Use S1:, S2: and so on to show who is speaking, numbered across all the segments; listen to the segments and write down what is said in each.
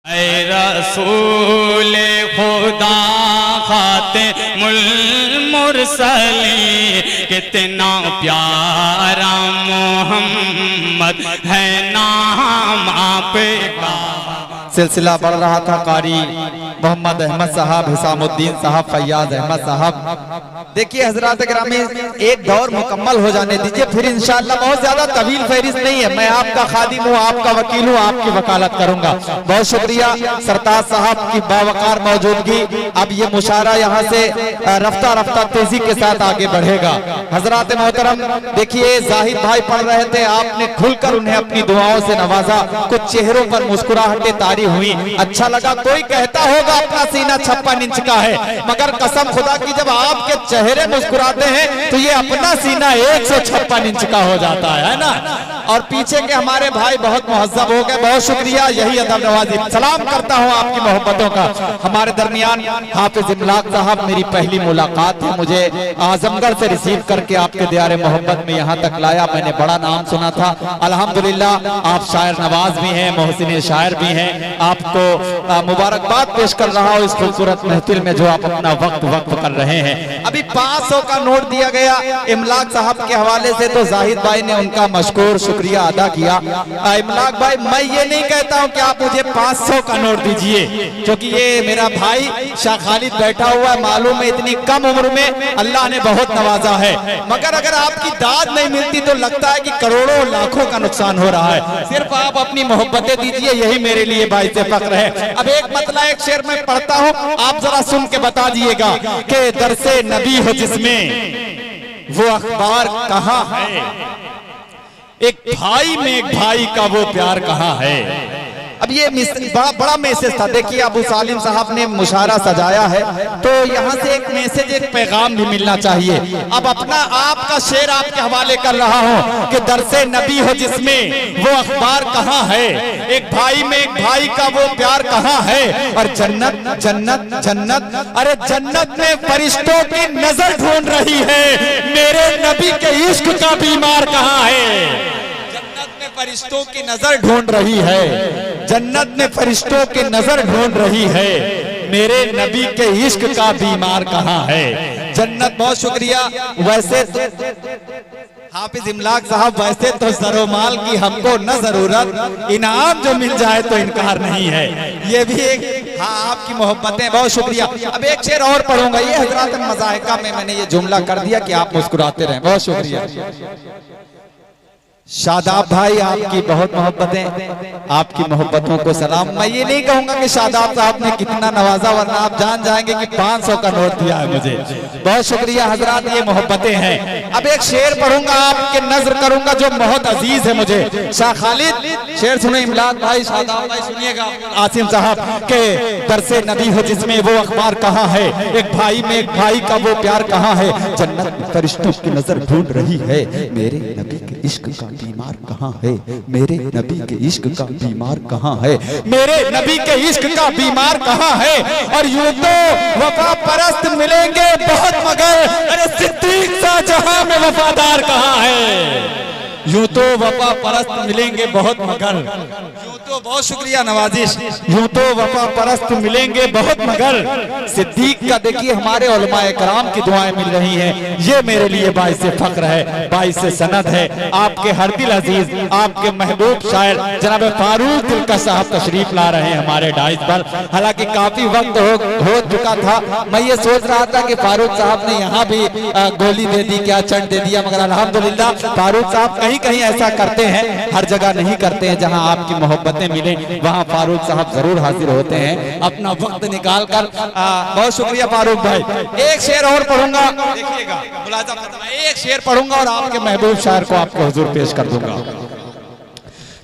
S1: ऐ रसूल खुदा खातिमुल मुरसलीन, कितना प्यारा मोहम्मद है नाम आपका।
S2: सिलसिला बढ़ रहा था। कारी मोहम्मद अहमद साहब, हिसामुद्दीन साहब, फैयाज अहमद साहब। देखिए हजरात ग्रामी, एक दौर मुकम्मल हो जाने दीजिए, फिर इंशाअल्लाह। बहुत ज्यादा तवील फहरिस्त नहीं है, मैं आपका खादिम हूँ, आपका वकील हूँ, आपकी वकालत करूंगा। बहुत शुक्रिया सरताज साहब की बावकार मौजूदगी। अब ये मुशारा यहाँ से रफ्ता रफ्ता तेजी के साथ आगे बढ़ेगा। हजरात मोहतरम, देखिए जाहिद भाई पढ़ रहे थे, आपने खुलकर उन्हें अपनी दुआओं से नवाजा। कुछ चेहरों पर मुस्कुराहटें तारी हुई, अच्छा लगा। कोई कहता होगा अपना सीना 56 इंच का है, मगर कसम खुदा की जब आपके चेहरे मुस्कुराते हैं तो ये अपना सीना 156 इंच का हो जाता है ना। और पीछे के हमारे भाई बहुत मुहज्जब हो गए, बहुत शुक्रिया। यही अदब नवाजी, सलाम करता हूँ आपकी मोहब्बतों का। हमारे दरमियान हाफिज इमलाक साहब, मेरी पहली मुलाकात है, मुझे आजमगढ़ से रिसीव करके आपके दियारे मोहब्बत में यहाँ तक लाया। मैंने बड़ा नाम सुना था, अल्हम्दुलिल्लाह आप शायर नवाज भी हैं, मोहसिन शायर भी हैं। आपको मुबारकबाद पेश कर रहा हूँ इस खूबसूरत महफिल में जो आप अपना वक्त कर रहे हैं। अभी 500 का नोट दिया गया इमलाक साहब के हवाले से, तो जाहिद भाई ने उनका मशकूर शुक्रिया अदा किया। इमलाक भाई, मैं ये नहीं कहता हूँ कि आप मुझे 500 का नोट दीजिए, क्योंकि ये मेरा भाई शाह खालिद बैठा हुआ है। मालूम है इतनी कम उम्र में अल्लाह ने बहुत नवाजा है, मगर अगर आपकी दाद नहीं मिलती तो लगता है कि करोड़ों लाखों का नुकसान हो रहा है। सिर्फ आप अपनी मोहब्बतें दीजिए, यही मेरे लिए भाई से फख्र है। अब एक मतलब एक शेर मैं पढ़ता हूँ, आप जरा सुन के बता दिएगा कि दरसे नबी हो जिसमें वो अखबार कहाँ है, एक भाई में एक भाई का वो प्यार कहाँ है। अब ये बड़ा मैसेज था। देखिए अबू सालिम साहब ने मुशारा सजाया है, तो यहाँ से एक मैसेज, एक पैगाम भी मिलना चाहिए। अब अपना आपका शेर आपके हवाले कर रहा हूँ कि दरसे नबी हो जिसमें वो अखबार कहाँ है, एक भाई में एक भाई का वो प्यार कहाँ है। और जन्नत जन्नत जन्नत, अरे जन्नत में फरिश्तों की नजर ढूंढ रही है, मेरे नबी के इश्क का बीमार कहाँ है। फरिश्तों की नजर ढूंढ रही है, जन्नत में फरिश्तों की नजर ढूंढ रही है, मेरे नबी के इश्क का बीमार कहाँ है। जन्नत, बहुत शुक्रिया। वैसे हाफिज इमलाक साहब, वैसे तो सरोमाल की हमको न जरूरत, इनाम जो मिल जाए तो इनकार नहीं है। ये भी एक, हाँ, आपकी मोहब्बतें, बहुत शुक्रिया। अब एक शेर और पढ़ूंगा, ये हजरात मज़ाहिका में मैंने ये जुमला कर दिया कि आप मुस्कुराते रहें। बहुत शुक्रिया शादाब भाई, आपकी बहुत मोहब्बतें, आपकी मोहब्बतों को सलाम। मैं ये नहीं कहूंगा कि शादाब साहब ने कितना नवाजा, वरना आप जान जाएंगे कि 500 का नोट दिया है मुझे। बहुत शुक्रिया हजरात, ये मोहब्बतें हैं। अब एक शेर पढ़ूंगा, आपके नजर करूंगा जो बहुत अजीज है मुझे। शाह खालिद, शेर सुने इमलाक भाई, शादाब भाई सुनिएगा। आसिम साहब के दरसे नबी हो जिसमें वो अखबार कहाँ है, एक भाई में एक भाई का वो प्यार कहाँ है। जन्नत में फरिश्तों की नजर ढूंढ रही है, मेरे नबी के इश्क का बीमार कहाँ है, मेरे नबी के इश्क का बीमार कहाँ है, मेरे नबी के इश्क का बीमार कहाँ है। और यूं तो वफा परस्त मिलेंगे बहुत, मगर अरे सिद्दीक सा जहां में वफादार कहाँ है। यूं तो वफा परस्त मिलेंगे बहुत, मगर यूं तो, बहुत शुक्रिया नवाजिश, यूं तो वफा परस्त मिलेंगे बहुत, मगर सिद्दीक का देखिए हमारे उलमाए कराम की दुआएं मिल रही हैं। ये मेरे लिए बाइस से फख्र है, बाइस से सनद है। आपके हर दिल अजीज, आपके महबूब शायर जनाब फारूक दिलकश साहब तशरीफ ला रहे हैं हमारे डाइस पर। हालांकि काफी वक्त हो चुका था, मैं ये सोच रहा था कि फारूक साहब ने यहाँ भी गोली दे दी, क्या चट दे दिया, मगर अल्हम्दुलिल्लाह फारूक साहब कहीं ऐसा करते हैं, हर जगह नहीं करते हैं। जहां आपकी मोहब्बतें मिले वहां फारूक साहब जरूर हाजिर होते हैं अपना वक्त निकाल कर। बहुत शुक्रिया फारूक भाई। एक शेर और पढ़ूंगा, देखिएगा, मुलाजा फरमाएं। एक शेर पढ़ूंगा और आपके महबूब शायर को आपके हुजूर पेश कर दूंगा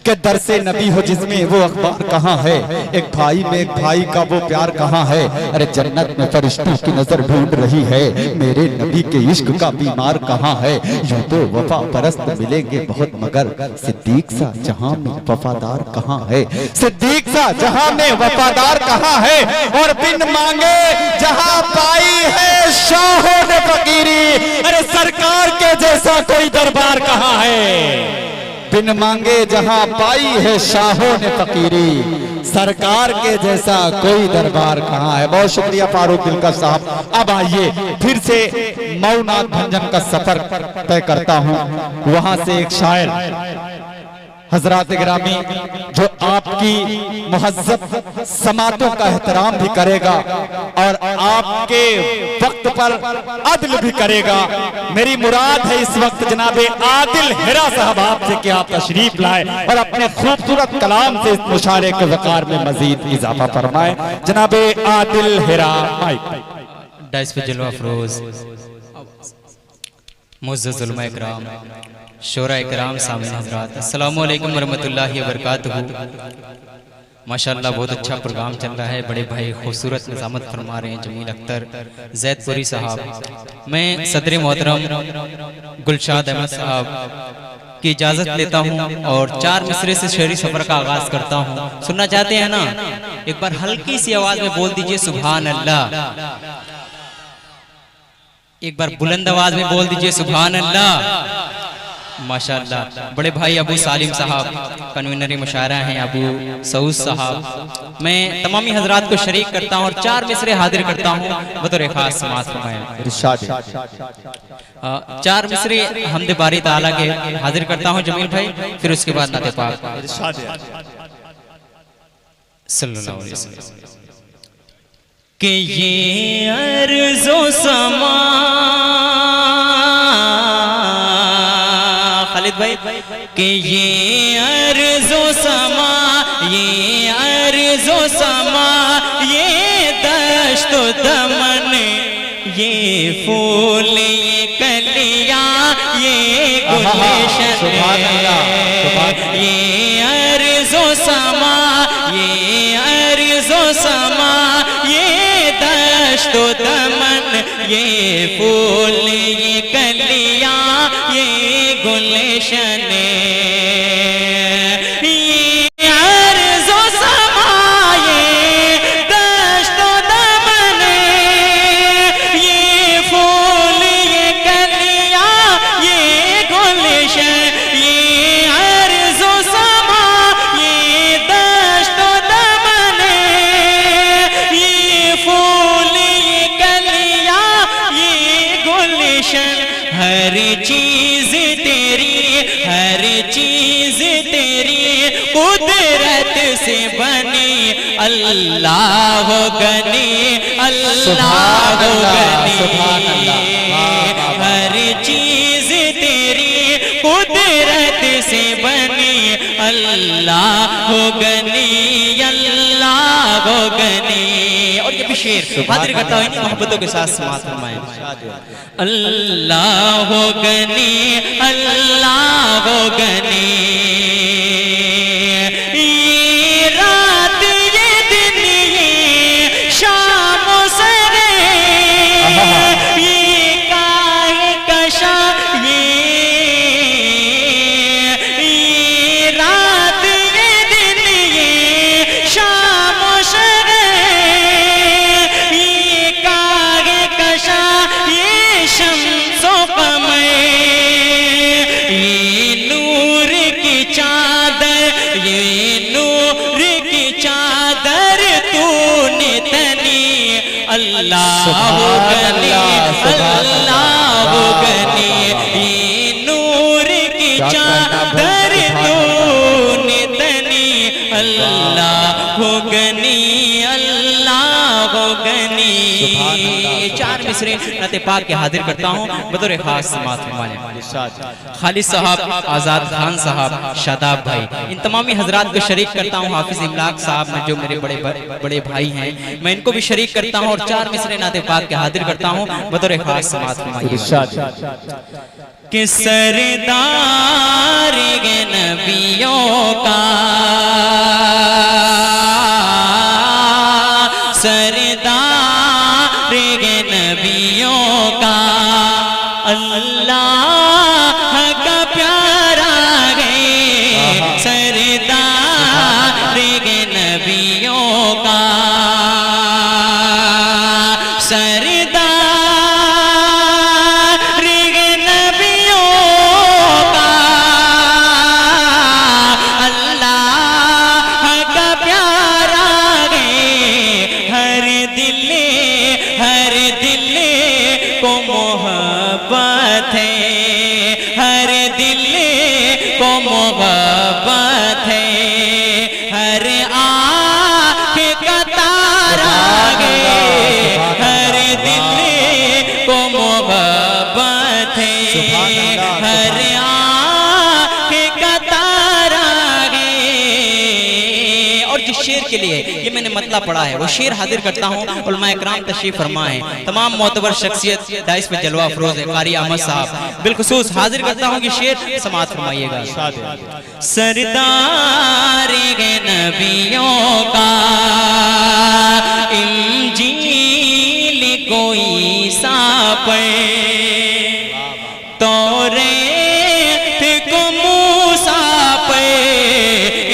S2: कि दरसे नबी हो जिसमें वो अखबार कहाँ है, एक भाई में एक भाई का वो प्यार कहाँ है। अरे जन्नत में फरिश्तों की नजर ढूंढ रही है, मेरे नबी के इश्क का बीमार कहाँ है। यूं तो वफा परस्त मिलेंगे बहुत, मगर सिद्दीक सा जहां में वफादार कहाँ है, सिद्दीक सा जहां में वफादार कहाँ है। और बिन मांगे जहां पाई है शाहों ने फकीरी, अरे सरकार के जैसा कोई दरबार कहाँ है। बिन मांगे जहां पाई है शाहों ने फकीरी, सरकार के जैसा कोई दरबार कहाँ है। बहुत शुक्रिया फारूक दिलकश साहब। अब आइए फिर से मऊनाथ भंजन का सफर तय करता हूँ। वहां से एक शायर हजरात गिरामी जो आपकी मुहज्जब समातों का एहतराम भी करेगा और आपके वक्त पर अदल भी करेगा। मेरी मुराद है इस वक्त जनाबे आदिल हिरा साहब आपसे कि आप तशरीफ लाए और अपने खूबसूरत कलाम से इस मुशारे के वकार में मजीद इजाफा फरमाए। जनाबे आदिल हिरा
S1: डाइस पे जलवा अफरोज मुअज़्ज़ज़ उलमा इकराम, शोरा इकराम, सामीन हज़रात, अस्सलामु अलैकुम वरहमतुल्लाहि वबरकातुहू। माशाअल्लाह बहुत अच्छा प्रोग्राम चल रहा है। बड़े भाई खूबसूरत निज़ामत फरमा रहे हैं जमील अख्तर जैदपुरी साहब। मैं सदर मोहतरम गुलशाद अहमद साहब की इजाज़त लेता हूँ और 4 मिसरे से शेरी सफ़र का आगाज़ करता हूँ। सुनना चाहते हैं ना? एक बार हल्की सी आवाज़ में बोल दीजिए सुभान अल्लाह। एक बार बुलंद आवाज में बोल दीजिए सुभान अल्लाह। माशाअल्लाह। बड़े भाई अबू सालिम साहब कन्वीनर मुशायरा हैं, अबू सऊद साहब। मैं तमामी हजरात को शरीक करता हूँ और 4 मिसरे हाजिर करता हूँ बतौर खास समाअत फरमाएं। 4 मिसरे हमदे बारी ताला के हाजिर करता हूँ जमील भाई, फिर उसके बाद नाते पाक सल्लल्लाहु अलैहि वसल्लम कि ये अर्ज़ो समा खालिद भाई कि ये अर्ज़ो समा, ये अर्ज़ो समा, ये दश्तो दमन, ये फूल, ये कलियां, ये गुलशन, ये अर्ज़ो समा, ये अर्ज़ो समा, दश्तो दमन, ये फूल, ये कलियां, ये गुलशन, ये अर्ज़ो समा, ये दश्तो दमन, ये फूल, ये कलियां, ये गुलशन, ये अर्ज़ो समा, ये दश्तो दमन, ये फूल, हर चीज तेरी, हर चीज तेरी कुदरत से बनी, अल्लाह गनी, अल्लाह गनी, हर चीज तेरी कुदरत से बनी, अल्लाह गनी, अल्लाह गनी। और ये भी शेर हाजिर करता हूँ इन मोहब्बतों के साथ समाअत फरमाएं। अल्लाह गनी, अल्लाह गनी, ये रात, ये दिन, ये शाम सरे, ये काहे कशा, ये रात, ये दिन, ये शाम सरे, ये काहे कशा, ये शम्सो कमर, ये नूर की चादर, ये नूर की चादर तूने तनी, अल्लाह गनी, अल्लाह गनी, ये नूर की चादर तूने तनी, अल्लाह गनी, अल्लाह गनी। 4 मिसरे नाते पाक के हाजिर करता हूँ बतौर खास समाअत फरमाएं। खालिद साहब, आज़ाद खान साहब, शादाब भाई, इन तमामी हजरात को शरीक करता हूँ। हाफिज इमलाक साहब में जो मेरे बड़े भाई हैं, मैं इनको भी शरीक करता हूँ और 4 मिसरे नाते पाक के हाजिर करता हूँ बतौर खास समाअत फरमाइए। कि सरदार नबियों का, सरदार नबियों का, अल्लाह का प्यारा है, सरदार नबियों का, सरदार नबियों का, शेर के लिए ये मैंने मतलब पढ़ा है, वो शेर हाजिर करता हूँ। उलमाए किराम तशरीफ फरमा है, तमाम मोतबर शख्सियत दाइस पे जलवा अफरोज है, कारी अहमद साहब बिलखुसूस हाजिर करता हूँ कि शेर समात फरमाइएगा। सरदार नबियों का इंजील कोई साप तौरेत को मूसा पे,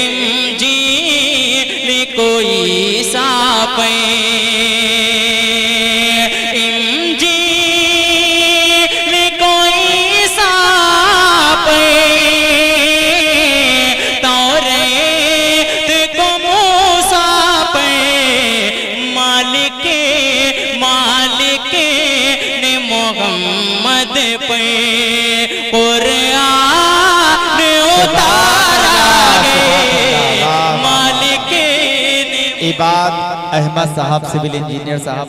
S1: इंजील कोई साप इंजील कोई साप तौरेत को मूसा पे, मालिक ने मोहम्मद पे कुरान उतारा है, मालिक ने।
S2: इबाद अहमद साहब सिविल इंजीनियर साहब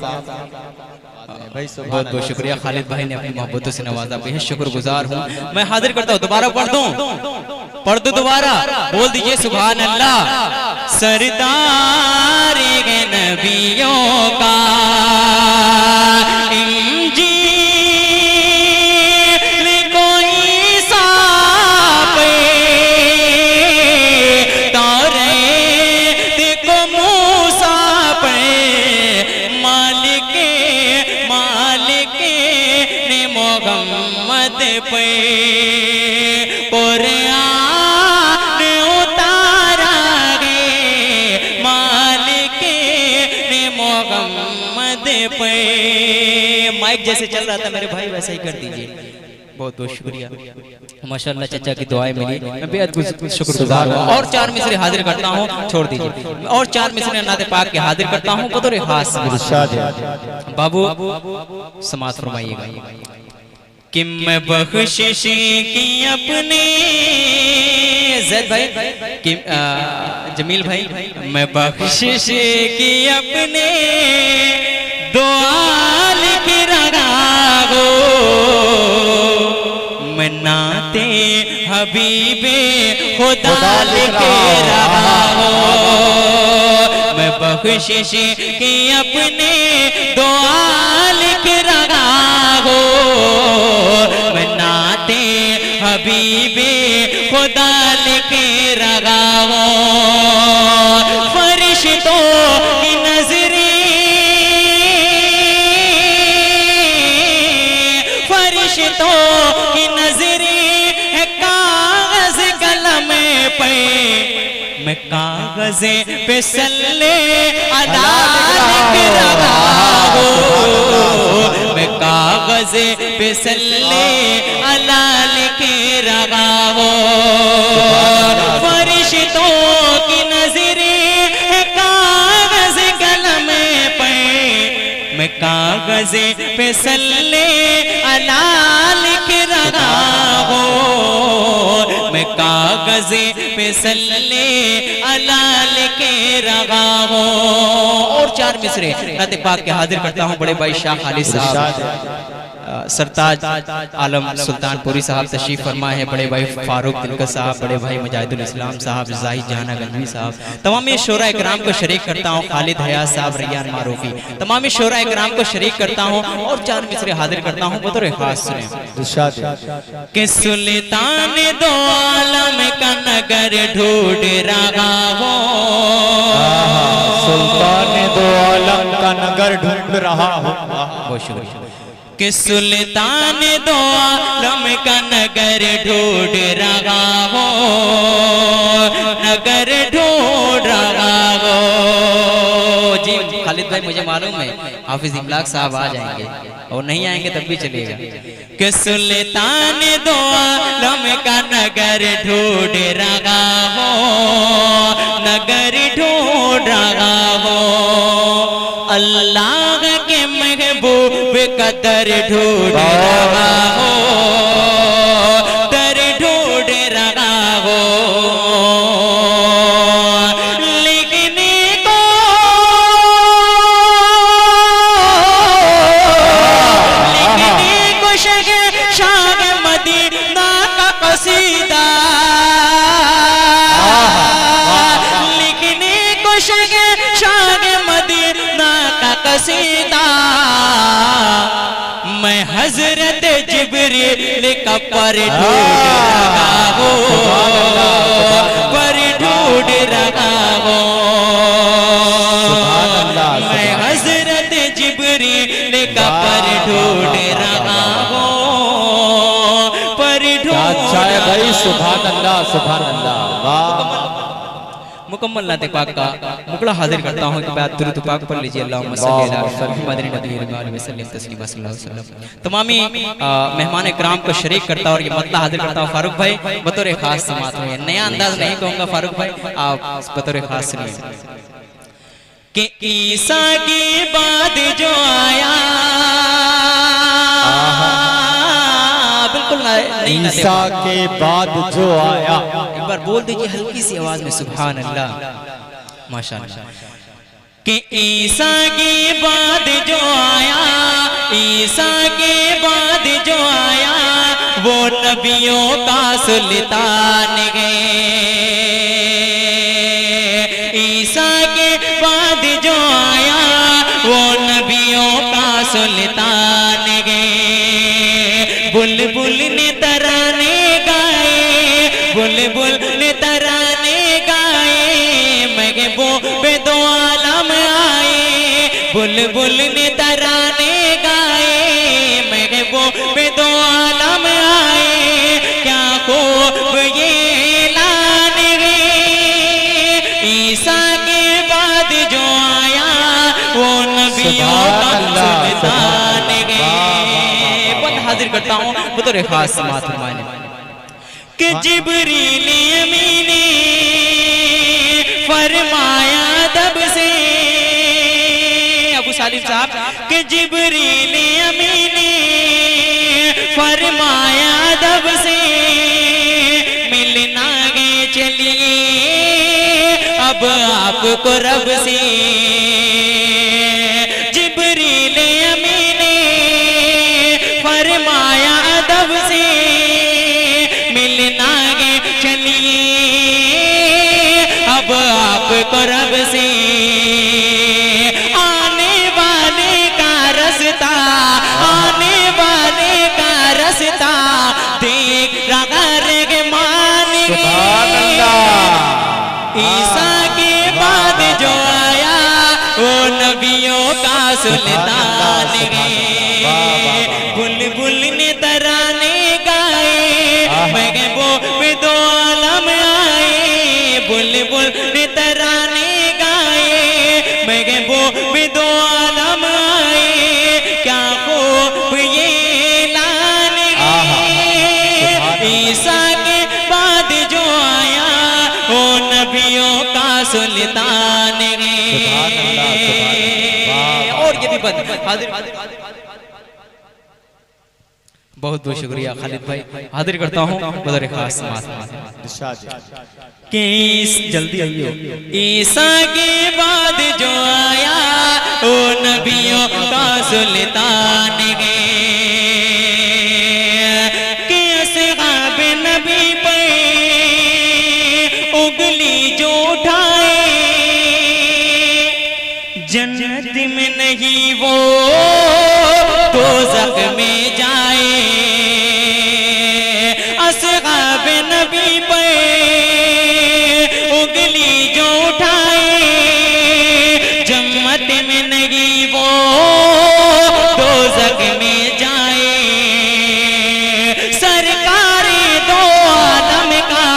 S1: बहुत बहुत शुक्रिया खालिद भाई ने अपनी मोहब्बतों से नवाजा, बेहद शुक्रगुजार हूँ। मैं हाजिर करता हूँ, दोबारा पढ़ दूं दोबारा बोल दीजिए सुभान अल्लाह। सरदार नबियों का इंजील कोई साप तौरेत को मूसा पे, मालिक ने मोहम्मद पे कुरान उतारा है, मालिक ने मोहम्मद पे। माइक जैसे चल रहा था मेरे भाई वैसा ही कर दीजिए। बहुत बहुत शुक्रिया, माशाअल्लाह चचा की दुआएं मिली, मैं बेहद शुक्रगुजार हूँ। और 4 मिसरे हाजिर करता हूँ, छोड़ दीजिए, और 4 मिसरे नाते पाक के हाजिर करता हूँ बतौर खास। बाबू समात फरमाइएगा कि मैं बख्शिश की अपने जैद भाई कि जमील भाई, मैं बख्शिश की अपने दुआ लिख रहा हो, मैं नाते हबीबे खुदा लिख रहा हो, मैं बख्शिश की अपने दुआ लिख रहा हो, मैं नाते हबीबे खुदा लिख रहा हो। फरिश्तों की नजरें, फरिश्तों की नजरें है कागज कलम पे, मैं कागज पे सल्ले अला लिख रहा हूँ, मैं कागज पे सल्ले अला लिख रहा हूँ। फरिश्तों की नजरें है कागज कलम पे, मैं कागज पे सल्ले अला लिख रहा हूँ, मैं कागज पे सल्ले अला लिख रहा हूँ। और 4 मिसरे नाते पाक के हाजिर करता हूँ बड़े भाई शाह खालिद साहब, सरताज आलम सुल्तानपुरी साहब तशरीफ फरमा है, बड़े भाई फारूक दिलकर साहब, बड़े भाई मुजाहिदुल इस्लाम साहब, जाहिद जहाना गंजवी साहब, तमाम शोरा इकराम को शरीक करता हूँ, खालिद हयात साहब, रैयान मारूफी, तमाम शोरा इकराम को शरीक करता हूँ। और 4 मिसरे हाजिर करता हूँ बतौर खास सुने कि सुल्तान दो आलम का नगर ढूंढ रहा हो,
S2: सुल्तान दो आलम का नगर ढूंढ रहा हो।
S1: बहुत शुक्रिया कि सुल्तान दो आलम का नगर ढूंढ रहा हो, नगर ढूंढ रहा हो। जी खालिद भाई मुझे मालूम है हाफिज इमलाक साहब आ जाएंगे, और नहीं आएंगे तब भी चलेगा। कि सुल्तान दो आलम का नगर ढूंढ रहा हो, नगर ढूंढ रहा हो। अल्लाह के महबूब का दर ढूंढ रहा हो, दर ढूंढ रहा हो। लिखने को शाह मदीना का कसीदा, लिखने को शाह शागे मदीना का कसीदा, मैं हजरत जिब्रील का पर ढूंढ रहा हूँ, पर ढूंढ रहा हूँ। मैं हजरत जिब्रील का पर ढूंढ रहा हूँ, पर ढूंढ
S3: भाई। सुभान अल्लाह, सुभान अल्लाह।
S1: मुकम्मल नाते पाक का मुकड़ा हाजिर करता हूँ कि बाद दुरूद पाक पढ़ लीजिए। अल्लाहुम्मा सल्ली अला मुहम्मदिन नबी वसल्लम तस्लीमा सल्लल्लाहु अलैहि वसल्लम। तमामी मेहमान इकराम को शरीक करता और ये मतला हाजिर करता हूँ फारूक भाई बतौर खास समात में। नया अंदाज नहीं कहूँगा फारूक भाई, आप बतौर खास सुनिए कि ईसा के बाद जो आया, बिल्कुल
S3: ईसा के बाद जो आया,
S1: एक बार बोल दीजिए हल्की सी आवाज में सुभान अल्लाह, माशाअल्लाह। कि ईसा के बाद जो आया, ईसा के बाद जो आया, वो नबियों का सुल्तान है। ईसा के बाद जो आया, वो नबियों का सुल्तान है। बुलबुल ने तराने गाए, बुलबुल ने तराने गाए, महबूबे दो आलम आए। बुलबुल ने तराने गाए, महबूबे दो आलम आए। क्या खूब ये ऐलान है, ईसा के बाद जो आया, वो नबियों का सुल्तान है। हाजिर करता हूँ बतौर खास समात फरमाने कि जिब्रील अमीन ने फरमाया दब से, अबू सालिम साहब कि जिब्रील अमीन ने फरमाया दब से, मिलना गे चलिए अब आपको रब से। जिब्रील अमीन ने फरमाया अदब से, मिलना गे चलिए अब आपको रब से। आने वाले का रास्ता, आने वाले का रास्ता देख रहा रे मान गे। ईसा के बाद जो आया, वो नबियों का सुल्तान है। बुलबुल ने तराने गाए, महबूबे दो आलम आए। बुलबुल ने तराने गाए, महबूबे दो आलम आए। क्या खूब ये ऐलान है, ईसा के बाद जो आया, वो नबियों का सुल्तान है। और ये भी बंद हाजिर, बहुत बहुत शुक्रिया खालिद भाई। हाजिर करता हूँ बदर खास कि जल्दी आइए। ईसा के बाद जो आया, वो नबियों का सुल्तान है। कि असहाब नबी पे उंगली जो उठाए, जन्नत में नहीं वो दोज़ख में जाए। असहाब नबी पे उंगली जो उठाए, जन्नत में नहीं वो दोज़ख में जाए। सरकार दो आलम का,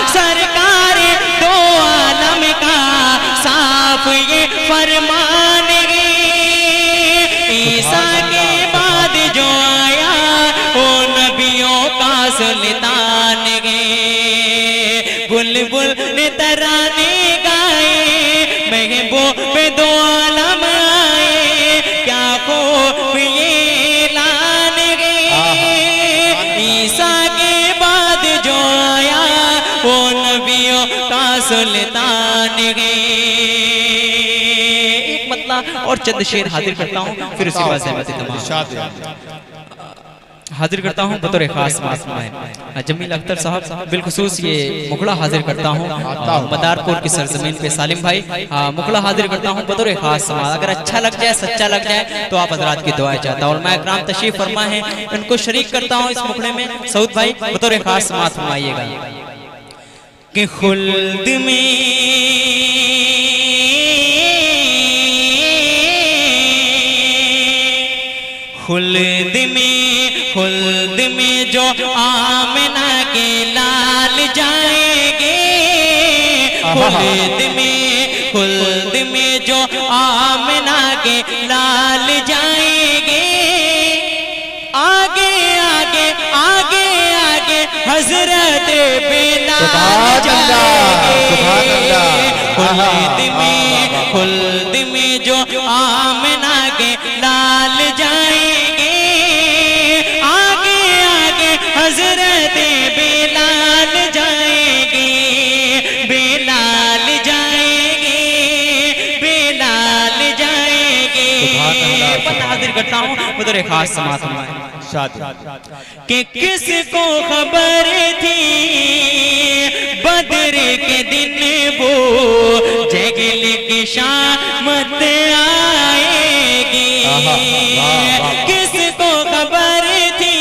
S1: सरकार दो आलम का साफ ये फरमान है। ईसा के बाद जो आया, वो नबियों का सुल्तान है। बुलबुल ने तराने गाए, महबूबे दो आलम आए। क्या खूब ये ऐलान है, ईसा के बाद जो आया, वो नबियों का सुल्तान है। एक मतलब और चंद शेर हाजिर करता हूँ, फिर उसके बाद तमाम हाजिर करता हूँ बतौर खास मासूम जमील अख्तर साहब, बिलखुसूस ये मुखड़ा हाजिर करता हूँ मदारपुर की सरजमीन पे सालिम भाई, मुखड़ा हाजिर करता हूँ बतौर खास। अगर अच्छा लग जाए, सच्चा लग जाए तो आप हजरात की दुआएं चाहता हूँ। और मैं इकराम तशरीफ फरमा है, इनको शरीक करता हूँ इस मुखड़े में। सऊद भाई बतौर खास समाअत फरमाइएगा कि खुल्द में जो आमना के लाल जाएंगे, खुल्द में जो आमना के लाल जाएंगे, आगे आगे आगे आगे हजरत बिलाल जाएंगे। खुल्द में जो आमना के लाल जाएंगे, आगे आगे हजरत बिलाल जाएंगे, बिलाल जाएंगे, बिलाल जाएंगे। हाजिर करता हूँ बतौर खास समाअत कि किसको खबर थी बदर के दिन वो जगल की शामत आएगी। किसको खबर थी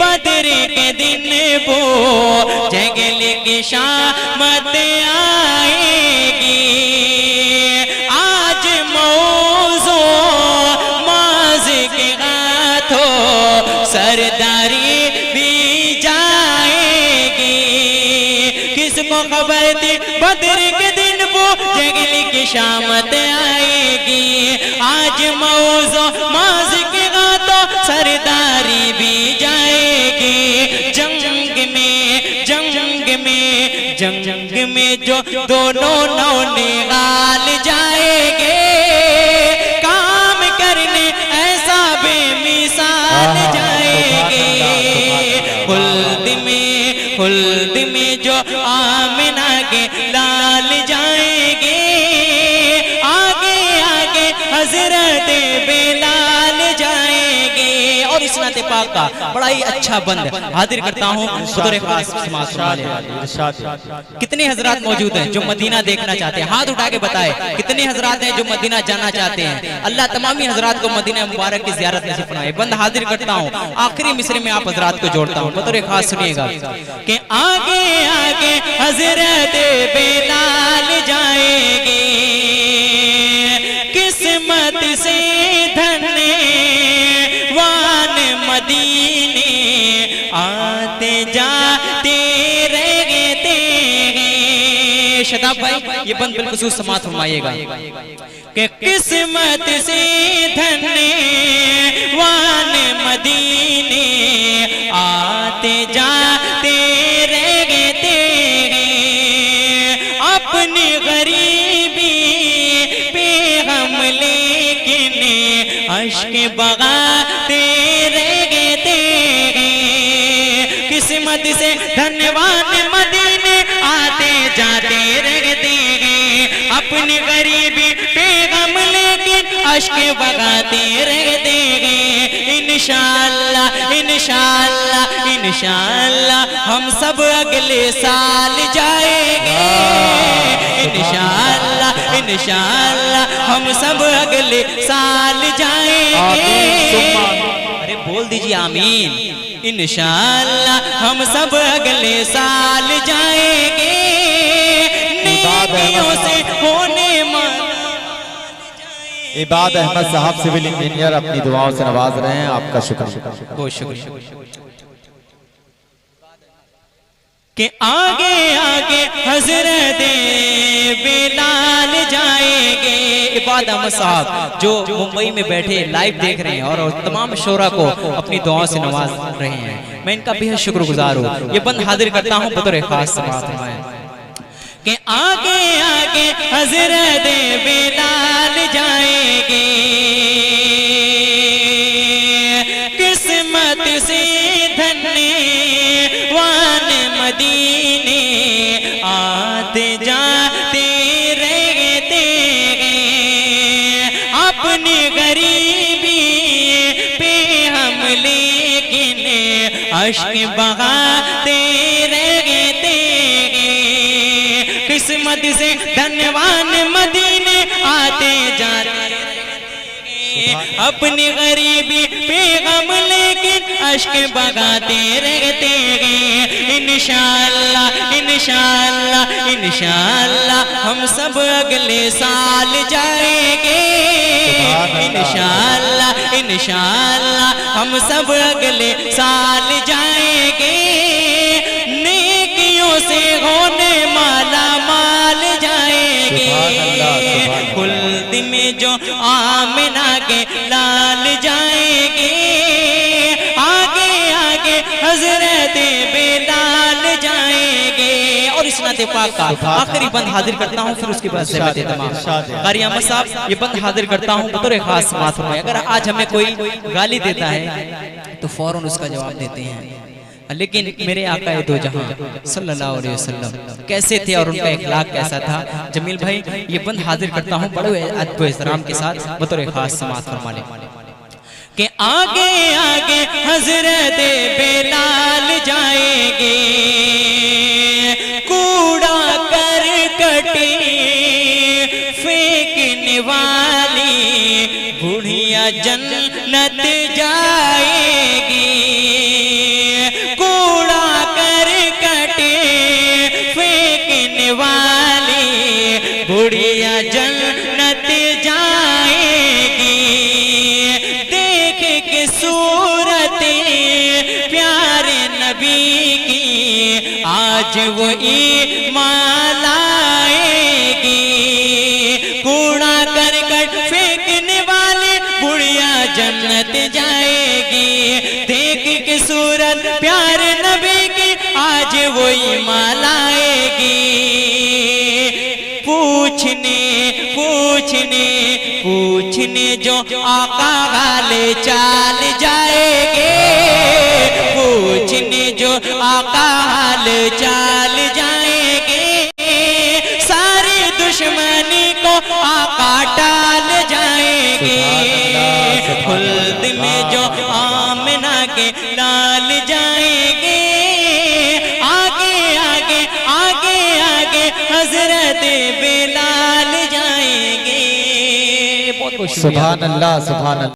S1: बदर के दिन वो जगल की शामत आएगी। आज मौजो माज के हाथों सरदारी भी जाएगी। किसको खबर थी बदर के दिन वो जगल की शामत आएगी। आज मौजो माज के हाथों सरदारी भी जाएगी। जंग में जो दोनों नौनिहाल जाएंगे, काम करने ऐसा बेमिसाल जाएंगे। खुल्द में जो आमना के लाल जाएंगे, आगे आगे हजरत बिलाल जाएंगे। और इस नाते पाक का बड़ा ही अच्छा बंद हाजिर करता हूँ बतौर खास समाअत। कितने हजरात मौजूद हैं जो मदीना देखना चाहते हैं? हाथ उठा के बताए कितने हजरात हैं जो मदीना जाना चाहते हैं? अल्लाह तमामी हजरात को मदीना मुबारक की ज़ियारत नसीब फरमाए। बंद हाजिर करता हूँ, आखिरी मिसरे में आप हजरात को जोड़ता हूँ बतौर खास। सुनिएगा कि आगे आगे हजरत बिलाल जाएंगे, किस्मत से धन्यवान मदीने आते जाते रहते हैं। शदाब भाई ये बंद बिलखुसूस समाअत फरमाइएगा कि किस्मत से धन्यवान मदीने आते जाते रहते हैं। अपनी गरीबी पे हम लेकिन अश्क बगाते रहते हैं। किस्मत से धन्यवान मदीने आते जाते रहते हैं। अपनी गरीबी पे हम लेकिन अश्क बगाते रहते हैं। इंशाअल्लाह इंशाअल्लाह इंशाअल्लाह हम सब अगले साल जाएंगे। इंशाअल्लाह इंशाअल्लाह हम सब अगले साल जाएंगे। अरे बोल दीजिए आमीन। इंशाअल्लाह हम सब अगले साल जाएंगे। नेकियों से होने
S2: इबाद अहमद साहब सिविल इंजीनियर अपनी दुआओं से नवाज रहे हैं। आपका शुक्रिया,
S1: बहुत शुक्रिया। कि आगे आगे हजरत बिलाल जाएंगे। इबाद अहमद साहब जो मुंबई में बैठे लाइव देख रहे हैं और तमाम शोरा को अपनी दुआओं से नवाज रहे हैं, मैं इनका बेहद शुक्रगुजार हूँ। ये बंद हाजिर करता हूँ बतौर खास समाअत कि आगे आगे हजरत बिलाल जाएंगे, किस्मत से धन्यवान मदीने आते जाते रहते हैं। अपनी गरीबी पे हम लेकिन अश्क बहाते रहते किस्मत से धनवान मदीने आते जाते अपनी गरीबी पे गम लेकिन अश्क बगाते रहते हैं। इंशाअल्लाह इंशाअल्लाह इंशाअल्लाह हम सब अगले साल जाएंगे। इंशाअल्लाह इंशाअल्लाह हम सब अगले साल जाएंगे। नेकियों से होने माला माल जाएंगे। खुल्द में जो आमिना के लाल जाएंगे। आगे आगे हजरत बेलाल जाएंगे। और इस नाते पाक का आखिरी बंद हाजिर करता हूँ, फिर उसके बाद ज़िम्मत तमाम कारी अहमद साहब ये बंद हाजिर करता हूँ बतौर खास समात में। अगर आज हमें कोई गाली देता है तो फौरन उसका जवाब देते हैं, लेकिन मेरे आका दो जहां सल्लल्लाहु अलैहि वसल्लम कैसे थे और उनका इखलाक कैसा था। जमील भाई ये बंद हाजिर करता हूँ बड़े अदब एहतराम के साथ बतौर खास समात फरमा ले कि आगे आगे हजरत बेलाल जाएंगे। कूड़ा करकटे फेंकने वाली बुढ़िया जन्नत जाएगी। कूड़ा करकटे फेंकने वाली बुढ़िया जन्नत जाएगी। देख के सूरत प्यारे नबी की आज वो ईमान लाएगी। कूड़ा करकट फेंकने वाली बुढ़िया जन्नत जाएगी। देख के सूरत प्यारे नबी की आज वो ईमान लाएगी। पूछने पूछने पूछने जो आका वाले चाल जाएंगे। पूछने जो आका वाले चाल जाएंगे। सारी दुश्मनी को आका टाल जाएंगे। खुल्द में जो आमिना के लाल जाएंगे। आगे आगे आगे आगे हजरत बेलाल जाएंगे। बहुत बहुत
S2: सुभान अल्लाह सुभान अल्लाह।